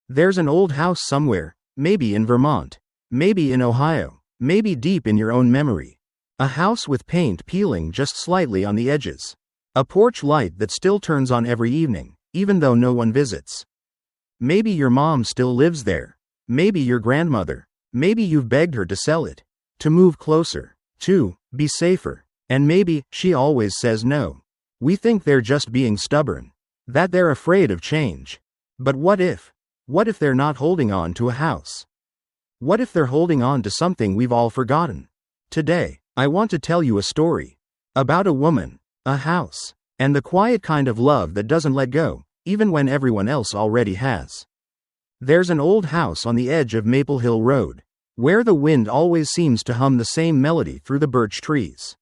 There's an old house somewhere, maybe in Vermont, maybe in Ohio, maybe deep in your own memory. A house with paint peeling just slightly on the edges. A porch light that still turns on every evening, even though no one visits. Maybe your mom still lives there. Maybe your grandmother. Maybe you've begged her to sell it, to move closer, to be safer. And maybe she always says no. We think they're just being stubborn, that they're afraid of change. But what if? What if they're not holding on to a house? What if they're holding on to something we've all forgotten? Today, I want to tell you a story about a woman, a house, and the quiet kind of love that doesn't let go, even when everyone else already has. There's an old house on the edge of Maple Hill Road, where the wind always seems to hum the same melody through the birch trees.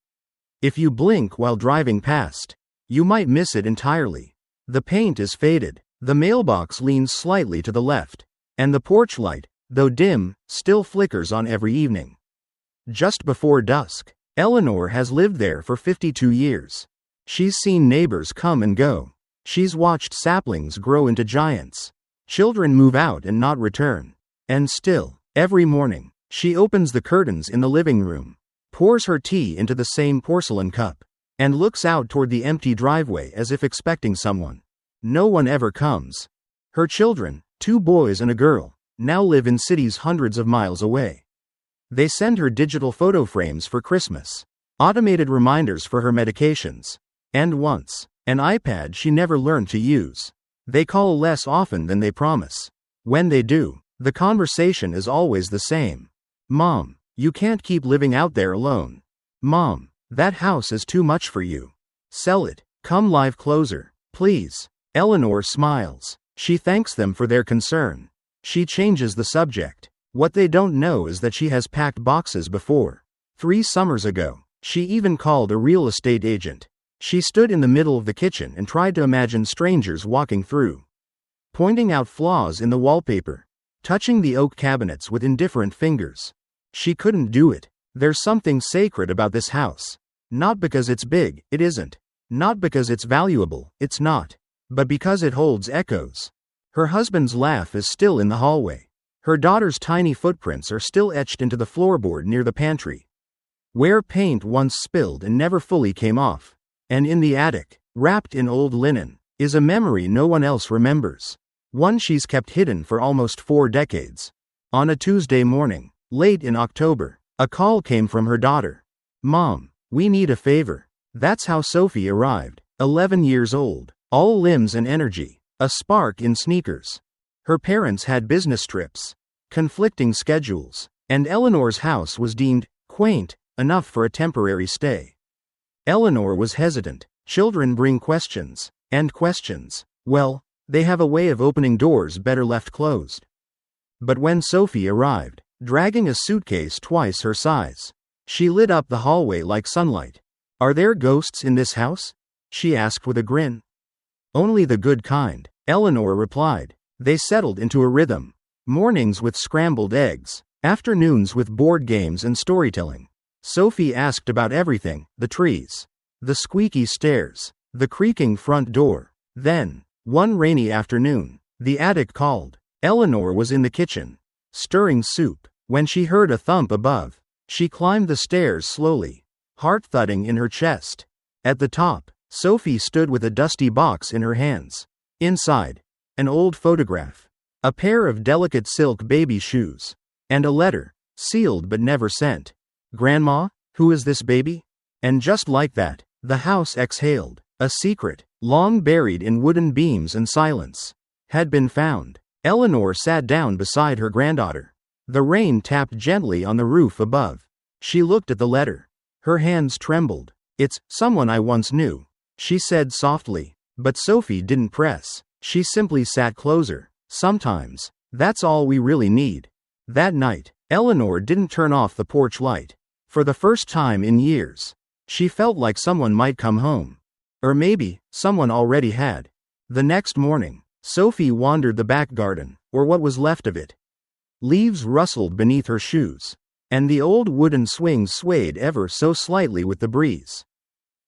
If you blink while driving past, you might miss it entirely. The paint is faded, the mailbox leans slightly to the left, and the porch light, though dim, still flickers on every evening. Just before dusk, Eleanor has lived there for 52 years. She's seen neighbors come and go. She's watched saplings grow into giants, children move out and not return. And still, every morning, she opens the curtains in the living room, pours her tea into the same porcelain cup, and looks out toward the empty driveway as if expecting someone. No one ever comes. Her children, 2 boys and a girl, now live in cities hundreds of miles away. They send her digital photo frames for Christmas, automated reminders for her medications, and once, an iPad she never learned to use. They call less often than they promise. When they do, the conversation is always the same. Mom, you can't keep living out there alone. Mom, that house is too much for you. Sell it. Come live closer, please. Eleanor smiles. She thanks them for their concern. She changes the subject. What they don't know is that she has packed boxes before. 3 summers ago, she even called a real estate agent. She stood in the middle of the kitchen and tried to imagine strangers walking through, pointing out flaws in the wallpaper, touching the oak cabinets with indifferent fingers. She couldn't do it. There's something sacred about this house. Not because it's big, it isn't. Not because it's valuable, it's not. But because it holds echoes. Her husband's laugh is still in the hallway. Her daughter's tiny footprints are still etched into the floorboard near the pantry, where paint once spilled and never fully came off. And in the attic, wrapped in old linen, is a memory no one else remembers. One she's kept hidden for almost 4 decades. On a Tuesday morning, late in October, a call came from her daughter. Mom, we need a favor. That's how Sophie arrived, 11 years old, all limbs and energy, a spark in sneakers. Her parents had business trips, conflicting schedules, and Eleanor's house was deemed quaint enough for a temporary stay. Eleanor was hesitant. Children bring questions, and questions, well, they have a way of opening doors better left closed. But when Sophie arrived, dragging a suitcase twice her size, she lit up the hallway like sunlight. Are there ghosts in this house? She asked with a grin. Only the good kind, Eleanor replied. They settled into a rhythm. Mornings with scrambled eggs, afternoons with board games and storytelling. Sophie asked about everything, the trees, the squeaky stairs, the creaking front door. Then, one rainy afternoon, the attic called. Eleanor was in the kitchen, stirring soup, when she heard a thump above. She climbed the stairs slowly, heart thudding in her chest. At the top, Sophie stood with a dusty box in her hands. Inside, an old photograph, a pair of delicate silk baby shoes, and a letter, sealed but never sent. Grandma, who is this baby? And just like that, the house exhaled. A secret, long buried in wooden beams and silence, had been found. Eleanor sat down beside her granddaughter. The rain tapped gently on the roof above. She looked at the letter. Her hands trembled. It's someone I once knew, she said softly. But Sophie didn't press. She simply sat closer. Sometimes, that's all we really need. That night, Eleanor didn't turn off the porch light. For the first time in years, she felt like someone might come home. Or maybe, someone already had. The next morning, Sophie wandered the back garden, or what was left of it. Leaves rustled beneath her shoes, and the old wooden swings swayed ever so slightly with the breeze.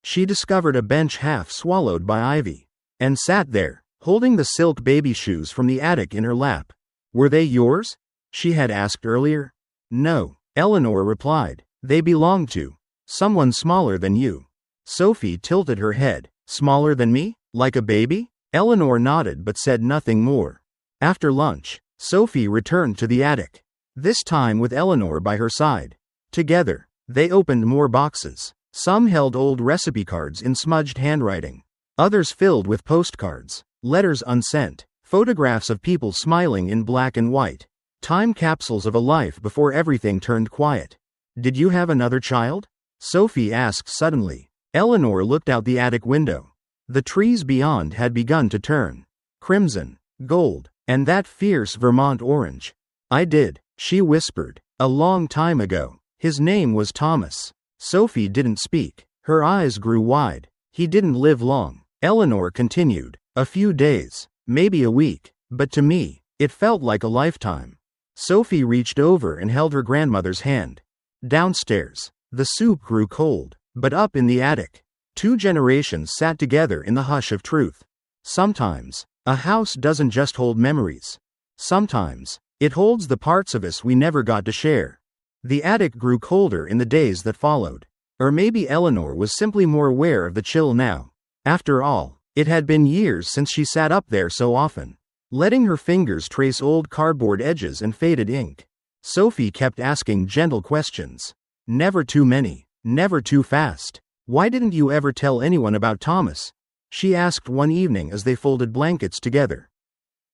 She discovered a bench half swallowed by ivy, and sat there, holding the silk baby shoes from the attic in her lap. Were they yours? She had asked earlier. No, Eleanor replied. They belonged to someone smaller than you. Sophie tilted her head. Smaller than me? Like a baby? Eleanor nodded but said nothing more. After lunch, Sophie returned to the attic. This time with Eleanor by her side. Together, they opened more boxes. Some held old recipe cards in smudged handwriting. Others filled with postcards, letters unsent, photographs of people smiling in black and white. Time capsules of a life before everything turned quiet. Did you have another child? Sophie asked suddenly. Eleanor looked out the attic window. The trees beyond had begun to turn crimson, gold, and that fierce Vermont orange. I did, she whispered. A long time ago. His name was Thomas. Sophie didn't speak. Her eyes grew wide. He didn't live long. Eleanor continued. A few days, maybe a week, but to me, it felt like a lifetime. Sophie reached over and held her grandmother's hand. Downstairs, the soup grew cold, but up in the attic, 2 generations sat together in the hush of truth. Sometimes, a house doesn't just hold memories. Sometimes, it holds the parts of us we never got to share. The attic grew colder in the days that followed. Or maybe Eleanor was simply more aware of the chill now. After all, it had been years since she sat up there so often, letting her fingers trace old cardboard edges and faded ink. Sophie kept asking gentle questions. Never too many, never too fast. Why didn't you ever tell anyone about Thomas? She asked one evening as they folded blankets together.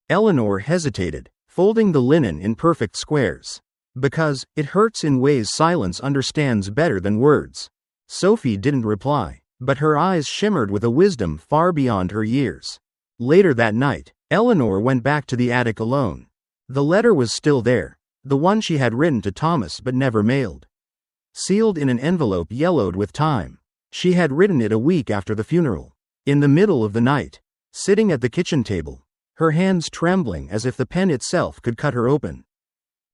Eleanor hesitated, folding the linen in perfect squares. Because it hurts in ways silence understands better than words. Sophie didn't reply, but her eyes shimmered with a wisdom far beyond her years. Later that night, Eleanor went back to the attic alone. The letter was still there, the one she had written to Thomas but never mailed. Sealed in an envelope yellowed with time. She had written it a week after the funeral. In the middle of the night, sitting at the kitchen table, her hands trembling as if the pen itself could cut her open.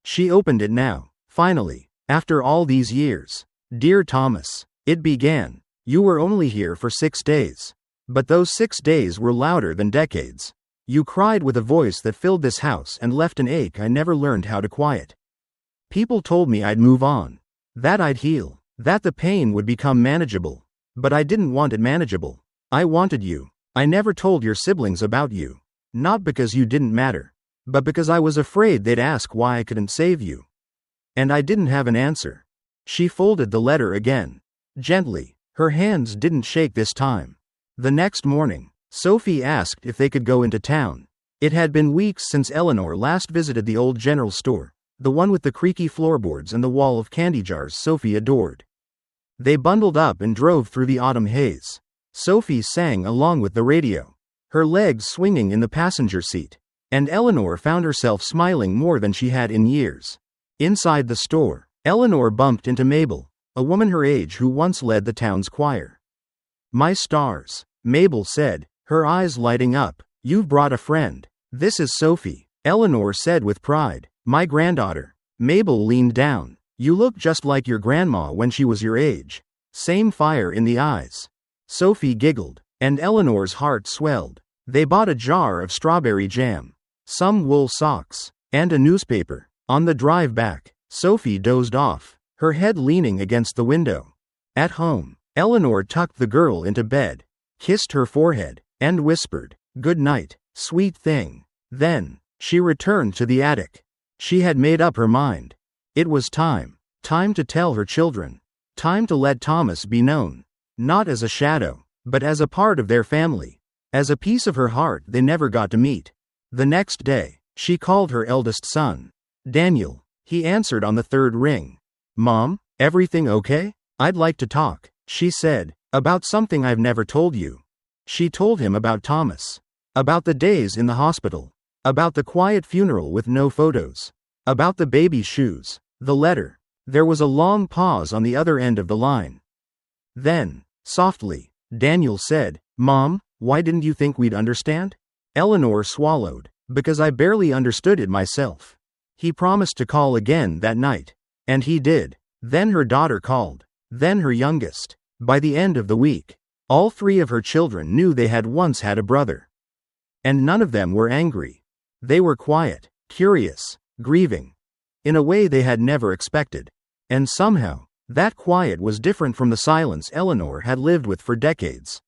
She opened it now, finally, after all these years. Dear Thomas, it began. You were only here for 6 days. But those 6 days were louder than decades. You cried with a voice that filled this house and left an ache I never learned how to quiet. People told me I'd move on. That I'd heal. That the pain would become manageable. But I didn't want it manageable. I wanted you. I never told your siblings about you. Not because you didn't matter, but because I was afraid they'd ask why I couldn't save you. And I didn't have an answer. She folded the letter again. Gently. Her hands didn't shake this time. The next morning, Sophie asked if they could go into town. It had been weeks since Eleanor last visited the old general store, the one with the creaky floorboards and the wall of candy jars Sophie adored. They bundled up and drove through the autumn haze. Sophie sang along with the radio, her legs swinging in the passenger seat, and Eleanor found herself smiling more than she had in years. Inside the store, Eleanor bumped into Mabel, a woman her age who once led the town's choir. My stars, Mabel said, her eyes lighting up. You've brought a friend. This is Sophie, Eleanor said with pride. My granddaughter. Mabel leaned down. You look just like your grandma when she was your age. Same fire in the eyes. Sophie giggled, and Eleanor's heart swelled. They bought a jar of strawberry jam, some wool socks, and a newspaper. On the drive back, Sophie dozed off, her head leaning against the window. At home, Eleanor tucked the girl into bed, kissed her forehead, and whispered, "Good night, sweet thing." Then, she returned to the attic. She had made up her mind. It was time. Time to tell her children. Time to let Thomas be known. Not as a shadow, but as a part of their family. As a piece of her heart they never got to meet. The next day, she called her eldest son. Daniel. He answered on the 3rd ring. Mom, everything okay? I'd like to talk, she said, about something I've never told you. She told him about Thomas. About the days in the hospital. About the quiet funeral with no photos. About the baby's shoes. The letter. There was a long pause on the other end of the line. Then, softly, Daniel said, Mom, why didn't you think we'd understand? Eleanor swallowed. Because I barely understood it myself. He promised to call again that night. And he did. Then her daughter called. Then her youngest. By the end of the week, all 3 of her children knew they had once had a brother. And none of them were angry. They were quiet. curious, grieving, in a way they had never expected. And somehow, that quiet was different from the silence Eleanor had lived with for decades.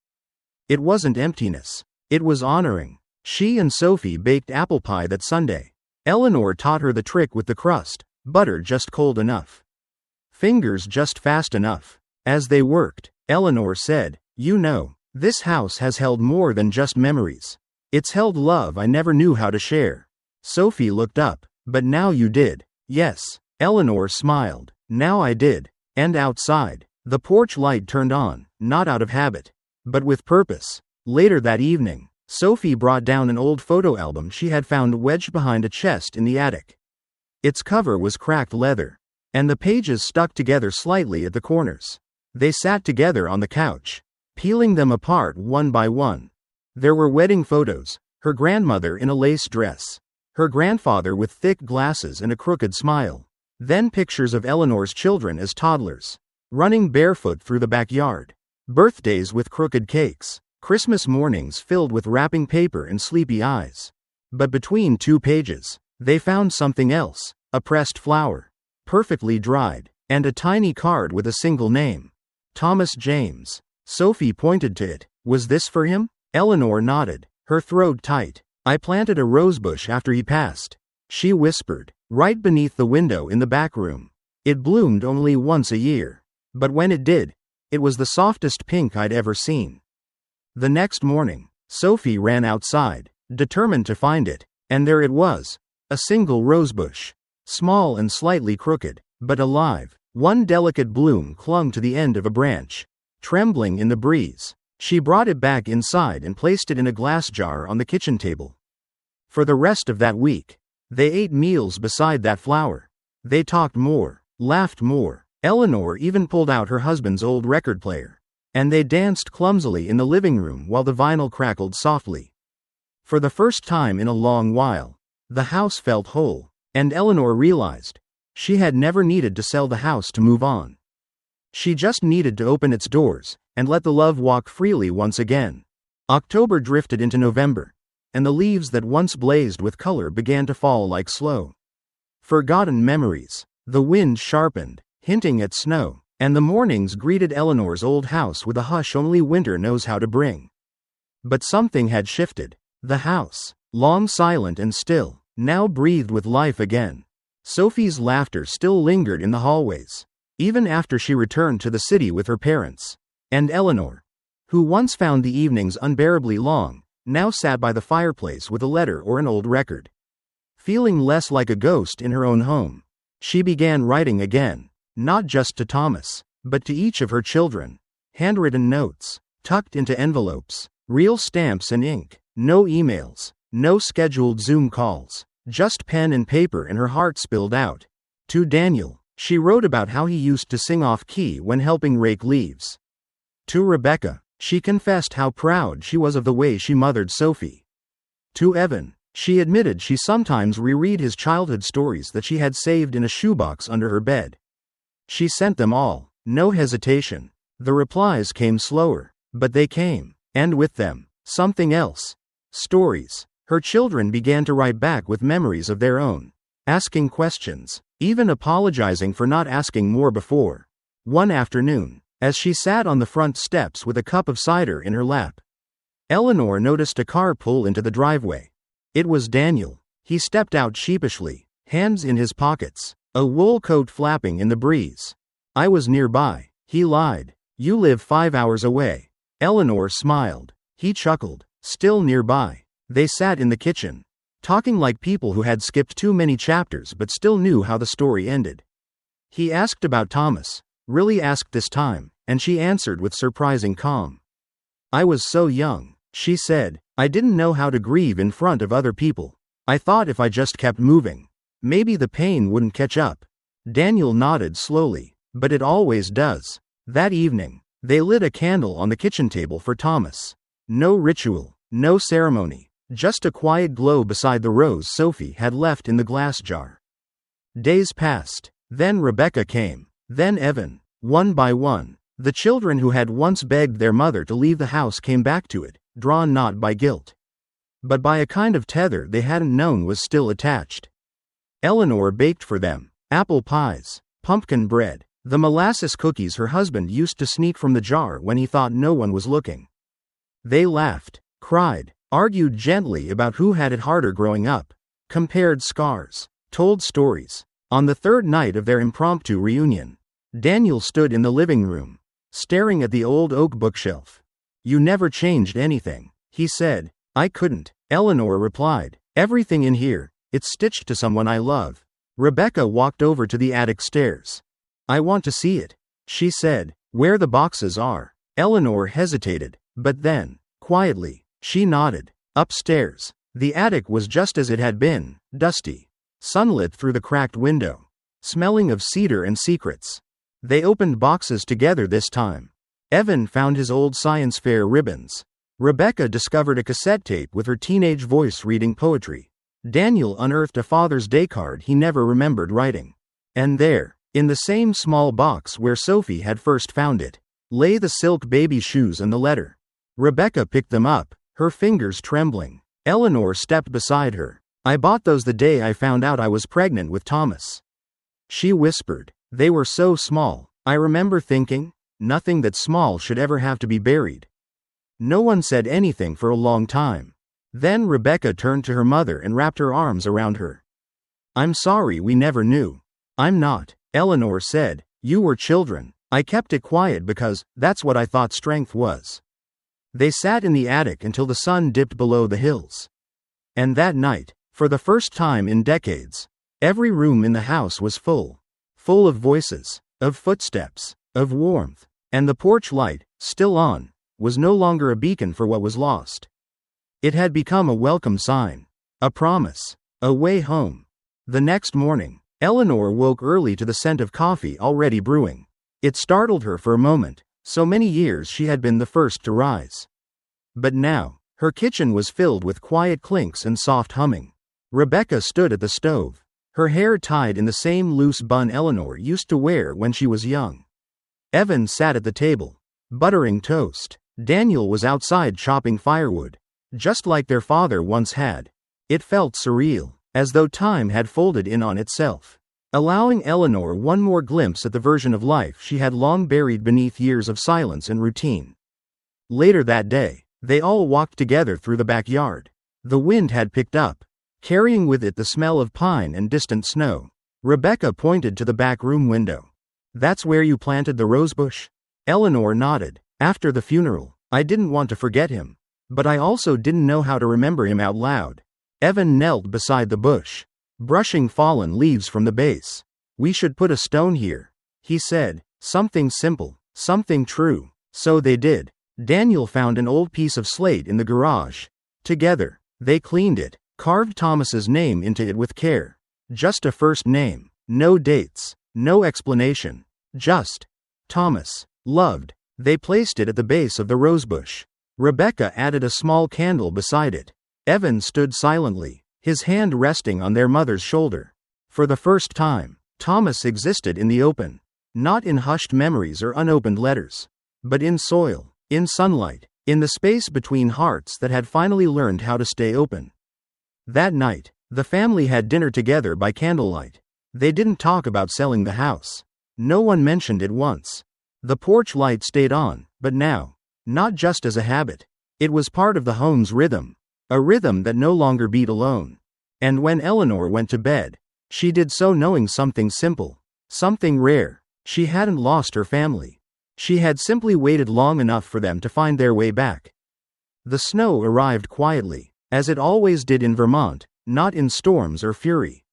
It wasn't emptiness. It was honoring. She and Sophie baked apple pie that Sunday. Eleanor taught her the trick with the crust, butter just cold enough, fingers just fast enough. As they worked, Eleanor said, "You know, this house has held more than just memories. It's held love I never knew how to share." Sophie looked up. "But now you did." "Yes." Eleanor smiled. "Now I did." And outside, the porch light turned on, not out of habit, but with purpose. Later that evening, Sophie brought down an old photo album she had found wedged behind a chest in the attic. Its cover was cracked leather, and the pages stuck together slightly at the corners. They sat together on the couch, peeling them apart one by one. There were wedding photos, her grandmother in a lace dress, her grandfather with thick glasses and a crooked smile. Then pictures of Eleanor's children as toddlers, running barefoot through the backyard. Birthdays with crooked cakes. Christmas mornings filled with wrapping paper and sleepy eyes. But between two pages, they found something else, a pressed flower, perfectly dried, and a tiny card with a single name. Thomas James. Sophie pointed to it. "Was this for him?" Eleanor nodded, her throat tight. "I planted a rosebush after he passed," she whispered, "right beneath the window in the back room. It bloomed only once a year. But when it did, it was the softest pink I'd ever seen." The next morning, Sophie ran outside, determined to find it, and there it was, a single rosebush, small and slightly crooked, but alive. One delicate bloom clung to the end of a branch, trembling in the breeze. She brought it back inside and placed it in a glass jar on the kitchen table. For the rest of that week, they ate meals beside that flower. They talked more, laughed more. Eleanor even pulled out her husband's old record player, and they danced clumsily in the living room while the vinyl crackled softly. For the first time in a long while, the house felt whole, and Eleanor realized she had never needed to sell the house to move on. She just needed to open its doors and let the love walk freely once again. October drifted into November, and the leaves that once blazed with color began to fall like slow, forgotten memories. The wind sharpened, hinting at snow, and the mornings greeted Eleanor's old house with a hush only winter knows how to bring. But something had shifted. The house, long silent and still, now breathed with life again. Sophie's laughter still lingered in the hallways, even after she returned to the city with her parents. And Eleanor, who once found the evenings unbearably long, now sat by the fireplace with a letter or an old record. Feeling less like a ghost in her own home, she began writing again, not just to Thomas, but to each of her children. Handwritten notes, tucked into envelopes, real stamps and ink, no emails, no scheduled Zoom calls, just pen and paper, and her heart spilled out. To Daniel, she wrote about how he used to sing off key when helping rake leaves. To Rebecca, she confessed how proud she was of the way she mothered Sophie. To Evan, she admitted she sometimes reread his childhood stories that she had saved in a shoebox under her bed. She sent them all, no hesitation. The replies came slower, but they came, and with them, something else. Stories. Her children began to write back with memories of their own, asking questions, even apologizing for not asking more before. One afternoon, as she sat on the front steps with a cup of cider in her lap, Eleanor noticed a car pull into the driveway. It was Daniel. He stepped out sheepishly, hands in his pockets, a wool coat flapping in the breeze. "I was nearby," he lied. "You live 5 hours away." Eleanor smiled. He chuckled. "Still nearby." They sat in the kitchen, talking like people who had skipped too many chapters but still knew how the story ended. He asked about Thomas, really asked this time, and she answered with surprising calm. "I was so young," she said. "I didn't know how to grieve in front of other people. I thought if I just kept moving, maybe the pain wouldn't catch up." Daniel nodded slowly. "But it always does." That evening, they lit a candle on the kitchen table for Thomas. No ritual, no ceremony, just a quiet glow beside the rose Sophie had left in the glass jar. Days passed. Then Rebecca came. Then Evan. One by one, the children who had once begged their mother to leave the house came back to it, drawn not by guilt, but by a kind of tether they hadn't known was still attached. Eleanor baked for them apple pies, pumpkin bread, the molasses cookies her husband used to sneak from the jar when he thought no one was looking. They laughed, cried, argued gently about who had it harder growing up, compared scars, told stories. On the third night of their impromptu reunion, Daniel stood in the living room, staring at the old oak bookshelf. "You never changed anything," he said. "I couldn't," Eleanor replied. "Everything in here, it's stitched to someone I love." Rebecca walked over to the attic stairs. "I want to see it," she said. "Where the boxes are." Eleanor hesitated, but then, quietly, she nodded. Upstairs. The attic was just as it had been, dusty, sunlit through the cracked window, smelling of cedar and secrets. They opened boxes together this time. Evan found his old science fair ribbons. Rebecca discovered a cassette tape with her teenage voice reading poetry. Daniel unearthed a Father's Day card he never remembered writing. And there, in the same small box where Sophie had first found it, lay the silk baby shoes and the letter. Rebecca picked them up, her fingers trembling. Eleanor stepped beside her. "I bought those the day I found out I was pregnant with Thomas," she whispered. "They were so small. I remember thinking, nothing that small should ever have to be buried." No one said anything for a long time. Then Rebecca turned to her mother and wrapped her arms around her. "I'm sorry we never knew." "I'm not," Eleanor said. "You were children. I kept it quiet because that's what I thought strength was." They sat in the attic until the sun dipped below the hills. And that night, for the first time in decades, every room in the house was full of voices, of footsteps, of warmth, and the porch light, still on, was no longer a beacon for what was lost. It had become a welcome sign, a promise, a way home. The next morning, Eleanor woke early to the scent of coffee already brewing. It startled her for a moment. So many years she had been the first to rise. But now, her kitchen was filled with quiet clinks and soft humming. Rebecca stood at the stove, her hair tied in the same loose bun Eleanor used to wear when she was young. Evan sat at the table, buttering toast. Daniel was outside chopping firewood, just like their father once had. It felt surreal, as though time had folded in on itself, allowing Eleanor one more glimpse at the version of life she had long buried beneath years of silence and routine. Later that day, they all walked together through the backyard. The wind had picked up, carrying with it the smell of pine and distant snow. Rebecca pointed to the back room window. "That's where you planted the rosebush?" Eleanor nodded. "After the funeral, I didn't want to forget him, but I also didn't know how to remember him out loud." Evan knelt beside the bush, brushing fallen leaves from the base. "We should put a stone here," he said. "Something simple, something true." So they did. Daniel found an old piece of slate in the garage. Together, they cleaned it, carved Thomas's name into it with care. Just a first name, no dates, no explanation, just Thomas, loved. They placed it at the base of the rosebush. Rebecca added a small candle beside it. Evan stood silently, his hand resting on their mother's shoulder. For the first time, Thomas existed in the open, not in hushed memories or unopened letters, but in soil, in sunlight, in the space between hearts that had finally learned how to stay open. That night, the family had dinner together by candlelight. They didn't talk about selling the house. No one mentioned it once. The porch light stayed on, but now, not just as a habit. It was part of the home's rhythm, a rhythm that no longer beat alone. And when Eleanor went to bed, she did so knowing something simple, something rare. She hadn't lost her family. She had simply waited long enough for them to find their way back. The snow arrived quietly, as it always did in Vermont, not in storms or fury,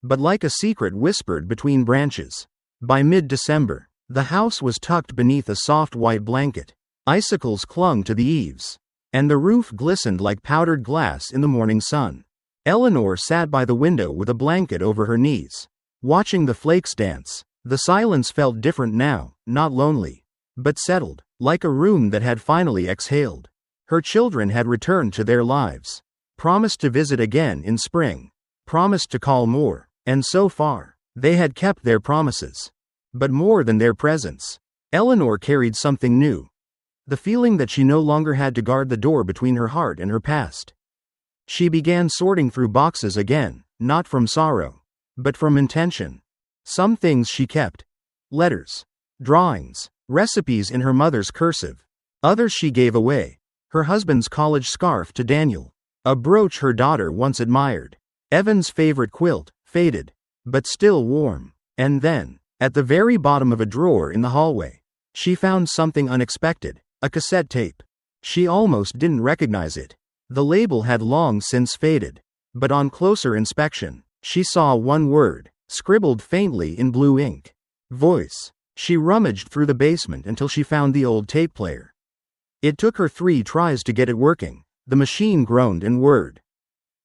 but like a secret whispered between branches. By mid-December, the house was tucked beneath a soft white blanket. Icicles clung to the eaves, and the roof glistened like powdered glass in the morning sun. Eleanor sat by the window with a blanket over her knees, watching the flakes dance. The silence felt different now, not lonely, but settled, like a room that had finally exhaled. Her children had returned to their lives, promised to visit again in spring, promised to call more, and so far, they had kept their promises. But more than their presence, Eleanor carried something new. The feeling that she no longer had to guard the door between her heart and her past. She began sorting through boxes again, not from sorrow, but from intention. Some things she kept. Letters, drawings, recipes in her mother's cursive. Others she gave away. Her husband's college scarf to Daniel. A brooch her daughter once admired. Evan's favorite quilt, faded, but still warm. And then, at the very bottom of a drawer in the hallway, she found something unexpected, a cassette tape. She almost didn't recognize it. The label had long since faded. But on closer inspection, she saw one word, scribbled faintly in blue ink. Voice. She rummaged through the basement until she found the old tape player. It took her 3 tries to get it working. The machine groaned and whirred.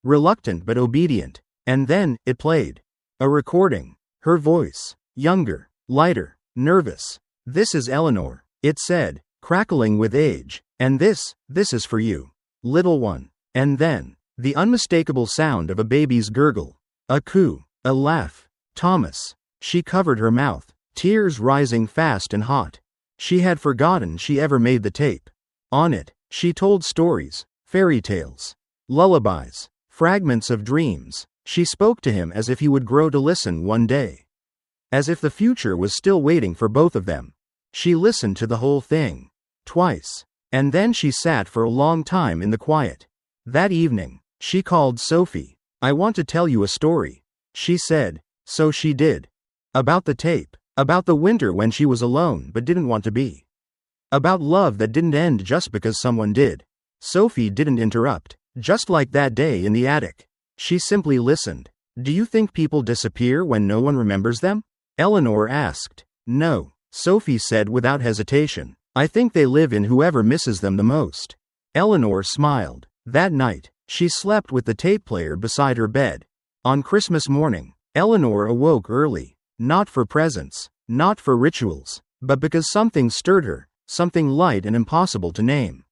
Reluctant but obedient. And then, it played. A recording. Her voice. Younger, lighter, nervous. "This is Eleanor," it said, crackling with age. "And this is for you, little one." And then, the unmistakable sound of a baby's gurgle. A coo. A laugh. Thomas. She covered her mouth, tears rising fast and hot. She had forgotten she ever made the tape. On it, she told stories, fairy tales, lullabies, fragments of dreams. She spoke to him as if he would grow to listen one day. As if the future was still waiting for both of them. She listened to the whole thing. Twice. And then she sat for a long time in the quiet. That evening, she called Sophie. "I want to tell you a story," she said. So she did. About the tape. About the winter when she was alone but didn't want to be. About love that didn't end just because someone did. Sophie didn't interrupt. Just like that day in the attic. She simply listened. "Do you think people disappear when no one remembers them?" Eleanor asked. "No," Sophie said without hesitation. "I think they live in whoever misses them the most." Eleanor smiled. That night, she slept with the tape player beside her bed. On Christmas morning, Eleanor awoke early. Not for presents, not for rituals, but because something stirred her, something light and impossible to name.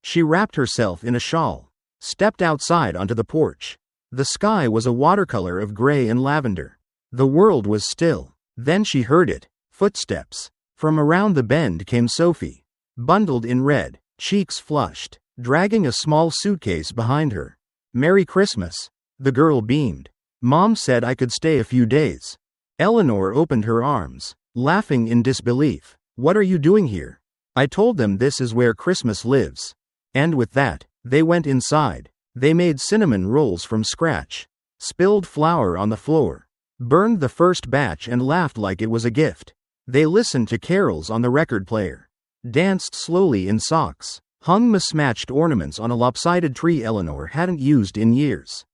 She wrapped herself in a shawl, stepped outside onto the porch. The sky was a watercolor of gray and lavender. The world was still. Then she heard it. Footsteps. From around the bend came Sophie. Bundled in red, cheeks flushed, dragging a small suitcase behind her. "Merry Christmas." The girl beamed. "Mom said I could stay a few days." Eleanor opened her arms, laughing in disbelief. "What are you doing here?" "I told them this is where Christmas lives." And with that, they went inside. They made cinnamon rolls from scratch, spilled flour on the floor, burned the first batch and laughed like it was a gift. They listened to carols on the record player, danced slowly in socks, hung mismatched ornaments on a lopsided tree Eleanor hadn't used in years.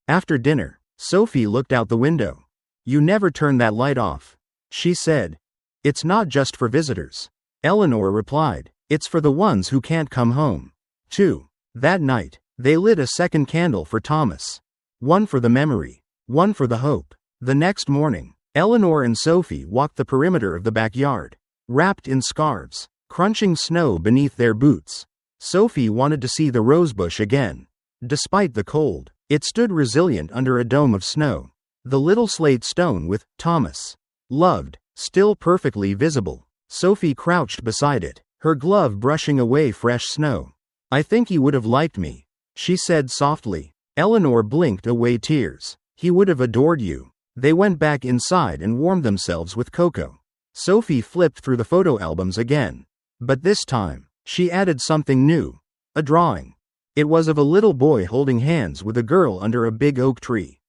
After dinner, Sophie looked out the window. "You never turn that light off," she said. "It's not just for visitors," Eleanor replied. "It's for the ones who can't come home, too." That night, they lit a second candle for Thomas. One for the memory, one for the hope. The next morning, Eleanor and Sophie walked the perimeter of the backyard, wrapped in scarves, crunching snow beneath their boots. Sophie wanted to see the rosebush again. Despite the cold, it stood resilient under a dome of snow. The little slate stone with "Thomas loved" still perfectly visible. Sophie crouched beside it, her glove brushing away fresh snow. "I think he would have liked me," she said softly. Eleanor blinked away tears. "He would have adored you." They went back inside and warmed themselves with cocoa. Sophie flipped through the photo albums again. But this time, she added something new. A drawing. It was of a little boy holding hands with a girl under a big oak tree.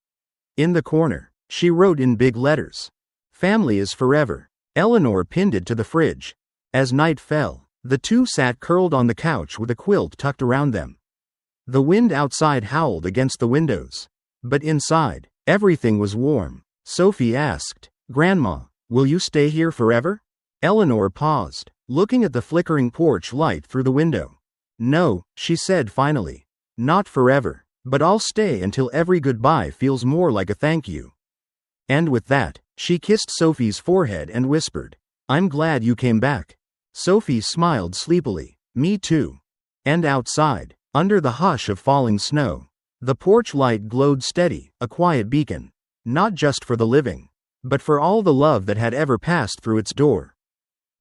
In the corner, she wrote in big letters, "Family is forever." Eleanor pinned it to the fridge. As night fell, the two sat curled on the couch with a quilt tucked around them. The wind outside howled against the windows. But inside, everything was warm. Sophie asked, "Grandma, will you stay here forever?" Eleanor paused, looking at the flickering porch light through the window. "No," she said finally. "Not forever, but I'll stay until every goodbye feels more like a thank you." And with that, she kissed Sophie's forehead and whispered, "I'm glad you came back." Sophie smiled sleepily. "Me too." And outside, under the hush of falling snow, the porch light glowed steady, a quiet beacon. Not just for the living, but for all the love that had ever passed through its door.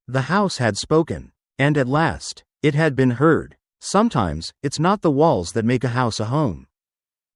The house had spoken, and at last, it had been heard. Sometimes, it's not the walls that make a house a home.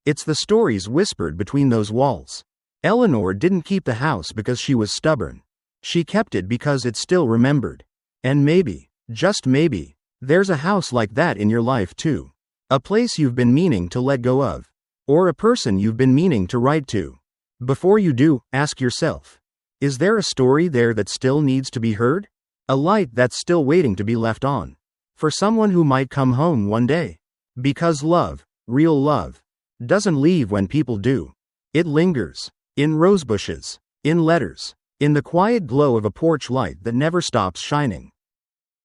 It's the stories whispered between those walls. Eleanor didn't keep the house because she was stubborn. She kept it because it still remembered. And maybe, just maybe, there's a house like that in your life too. A place you've been meaning to let go of. Or a person you've been meaning to write to. Before you do, ask yourself, is there a story there that still needs to be heard? A light that's still waiting to be left on. For someone who might come home one day. Because love, real love, doesn't leave when people do. It lingers. In rosebushes. In letters. In the quiet glow of a porch light that never stops shining.